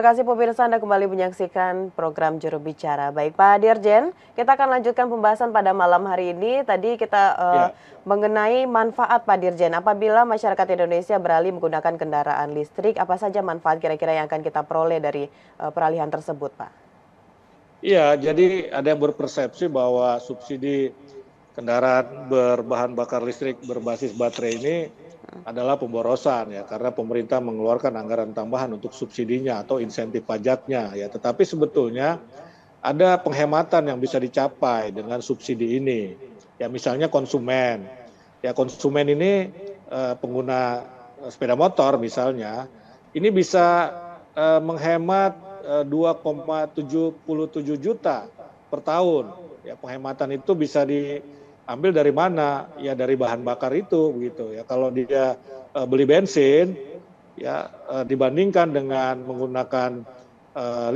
Terima kasih pemirsa, Anda kembali menyaksikan program Juru Bicara. Baik Pak Dirjen, kita akan lanjutkan pembahasan pada malam hari ini. Tadi kita Ya, mengenai manfaat Pak Dirjen. Apabila masyarakat Indonesia beralih menggunakan kendaraan listrik, apa saja manfaat kira-kira yang akan kita peroleh dari peralihan tersebut Pak? iya. Jadi ada yang berpersepsi bahwa subsidi kendaraan berbahan bakar listrik berbasis baterai ini adalah pemborosan ya, karena pemerintah mengeluarkan anggaran tambahan untuk subsidinya atau insentif pajaknya ya. Tetapi sebetulnya ada penghematan yang bisa dicapai dengan subsidi ini. Ya misalnya konsumen. Ya konsumen ini pengguna sepeda motor misalnya, ini bisa menghemat 2,77 juta per tahun. Ya penghematan itu bisa diambil dari mana? Ya dari bahan bakar itu begitu ya. Kalau dia beli bensin ya dibandingkan dengan menggunakan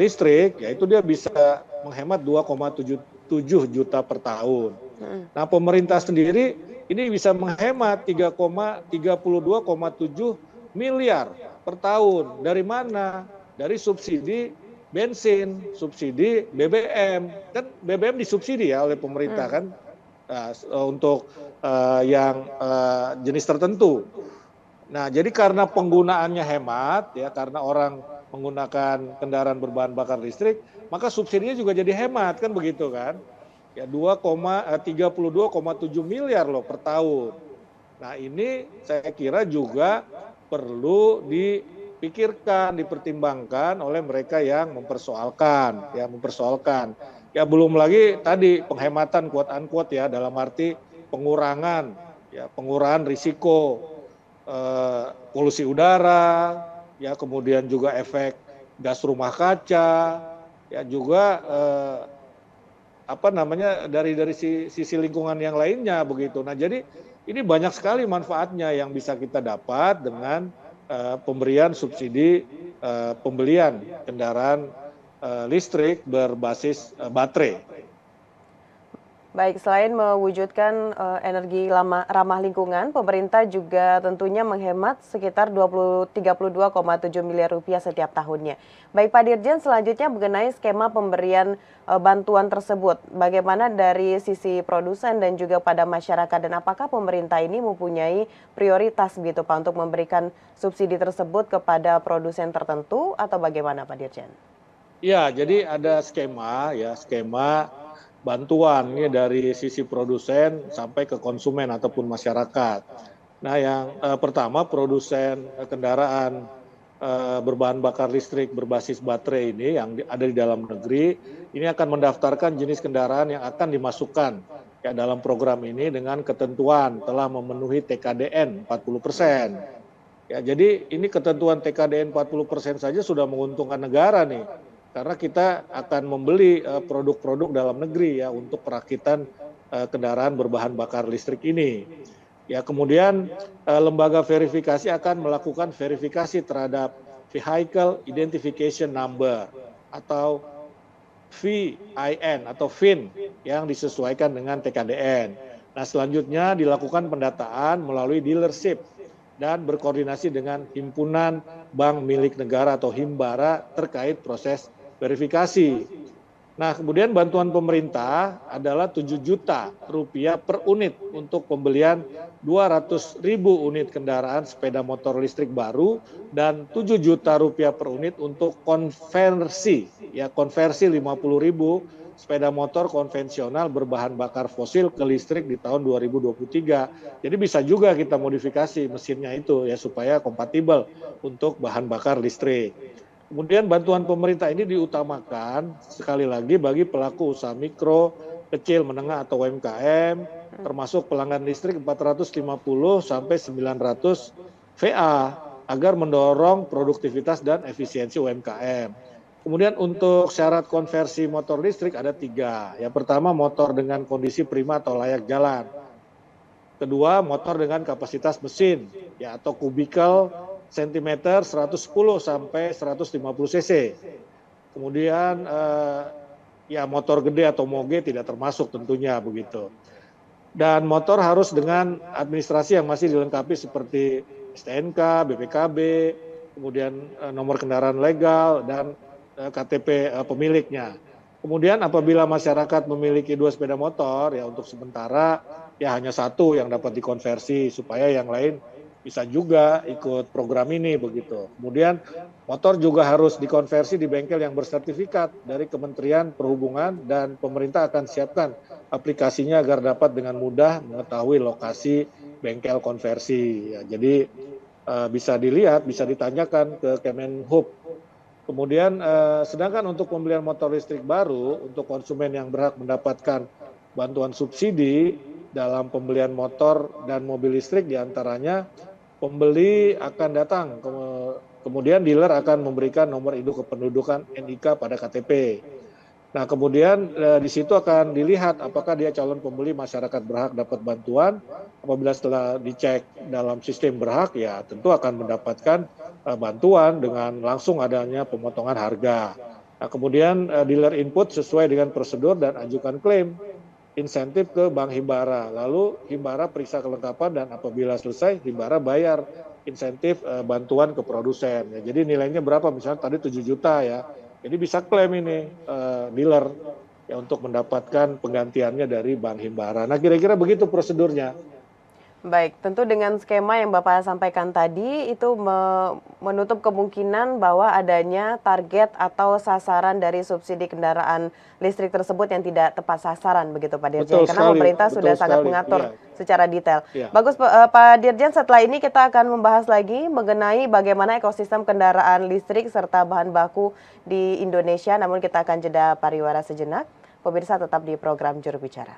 listrik, ya itu dia bisa menghemat 2,77 juta per tahun. Mm. Nah, pemerintah sendiri ini bisa menghemat 3,32,7 miliar per tahun. Dari mana? Dari subsidi bensin, subsidi BBM. Kan BBM disubsidi ya oleh pemerintah kan, untuk yang jenis tertentu. Nah, jadi karena penggunaannya hemat, ya karena orang menggunakan kendaraan berbahan bakar listrik, maka subsidinya juga jadi hemat kan begitu kan? Ya 32,7 miliar loh per tahun. Nah, ini saya kira juga perlu dipikirkan, dipertimbangkan oleh mereka yang mempersoalkan, ya mempersoalkan. Ya belum lagi tadi penghematan quote unquote ya, dalam arti pengurangan, ya pengurangan risiko polusi udara, ya kemudian juga efek gas rumah kaca, ya juga dari sisi lingkungan yang lainnya begitu. Nah, jadi ini banyak sekali manfaatnya yang bisa kita dapat dengan pemberian subsidi pembelian kendaraan listrik berbasis baterai. Baik, selain mewujudkan energi ramah lingkungan, pemerintah juga tentunya menghemat sekitar 32,7 miliar rupiah setiap tahunnya. Baik Pak Dirjen, selanjutnya mengenai skema pemberian bantuan tersebut, bagaimana dari sisi produsen dan juga pada masyarakat, dan apakah pemerintah ini mempunyai prioritas gitu Pak untuk memberikan subsidi tersebut kepada produsen tertentu atau bagaimana Pak Dirjen? Ya, jadi ada skema bantuan ini dari sisi produsen sampai ke konsumen ataupun masyarakat. Nah, yang pertama produsen kendaraan berbahan bakar listrik berbasis baterai ini yang ada di dalam negeri, ini akan mendaftarkan jenis kendaraan yang akan dimasukkan ya dalam program ini dengan ketentuan telah memenuhi TKDN 40%. Ya, jadi ini ketentuan TKDN 40% saja sudah menguntungkan negara nih. Karena kita akan membeli produk-produk dalam negeri ya untuk perakitan kendaraan berbahan bakar listrik ini. Ya, kemudian lembaga verifikasi akan melakukan verifikasi terhadap Vehicle Identification Number atau VIN atau VIN yang disesuaikan dengan TKDN. Nah, selanjutnya dilakukan pendataan melalui dealership dan berkoordinasi dengan himpunan bank milik negara atau Himbara terkait proses verifikasi. Nah, kemudian bantuan pemerintah adalah 7 juta rupiah per unit untuk pembelian 200.000 unit kendaraan sepeda motor listrik baru dan 7 juta rupiah per unit untuk konversi 50.000 sepeda motor konvensional berbahan bakar fosil ke listrik di tahun 2023. Jadi bisa juga kita modifikasi mesinnya itu ya supaya kompatibel untuk bahan bakar listrik. Kemudian bantuan pemerintah ini diutamakan sekali lagi bagi pelaku usaha mikro, kecil, menengah atau UMKM, termasuk pelanggan listrik 450 sampai 900 VA agar mendorong produktivitas dan efisiensi UMKM. Kemudian untuk syarat konversi motor listrik ada 3. Yang pertama motor dengan kondisi prima atau layak jalan. Kedua, motor dengan kapasitas mesin ya atau kubikel sentimeter 110 sampai 150 cc. Kemudian ya motor gede atau moge tidak termasuk tentunya begitu. Dan motor harus dengan administrasi yang masih dilengkapi seperti STNK, BPKB, kemudian nomor kendaraan legal, dan KTP pemiliknya. Kemudian apabila masyarakat memiliki 2 sepeda motor, ya untuk sementara ya hanya 1 yang dapat dikonversi supaya yang lain bisa juga ikut program ini begitu. Kemudian motor juga harus dikonversi di bengkel yang bersertifikat dari Kementerian Perhubungan, dan pemerintah akan siapkan aplikasinya agar dapat dengan mudah mengetahui lokasi bengkel konversi. Ya, jadi bisa dilihat, bisa ditanyakan ke Kemenhub. Kemudian sedangkan untuk pembelian motor listrik baru, untuk konsumen yang berhak mendapatkan bantuan subsidi dalam pembelian motor dan mobil listrik, diantaranya pembeli akan datang, kemudian dealer akan memberikan nomor induk kependudukan NIK pada KTP. Nah, kemudian di situ akan dilihat apakah dia calon pembeli masyarakat berhak dapat bantuan. Apabila setelah dicek dalam sistem berhak, ya tentu akan mendapatkan bantuan dengan langsung adanya pemotongan harga. Nah, kemudian dealer input sesuai dengan prosedur dan ajukan klaim insentif ke Bank Himbara. Lalu Himbara periksa kelengkapan, dan apabila selesai Himbara bayar insentif bantuan ke produsen. Ya, jadi nilainya berapa? Misalnya tadi 7 juta ya. Jadi bisa klaim ini dealer ya untuk mendapatkan penggantiannya dari Bank Himbara. Nah, kira-kira begitu prosedurnya. Baik, tentu dengan skema yang Bapak sampaikan tadi itu menutup kemungkinan bahwa adanya target atau sasaran dari subsidi kendaraan listrik tersebut yang tidak tepat sasaran begitu Pak Dirjen, Betul karena sekali, pemerintah betul sudah sangat sekali. mengatur Iya, secara detail. iya. Bagus Pak Dirjen, setelah ini kita akan membahas lagi mengenai bagaimana ekosistem kendaraan listrik serta bahan baku di Indonesia, namun kita akan jeda pariwara sejenak. Pemirsa tetap di program Juru Bicara.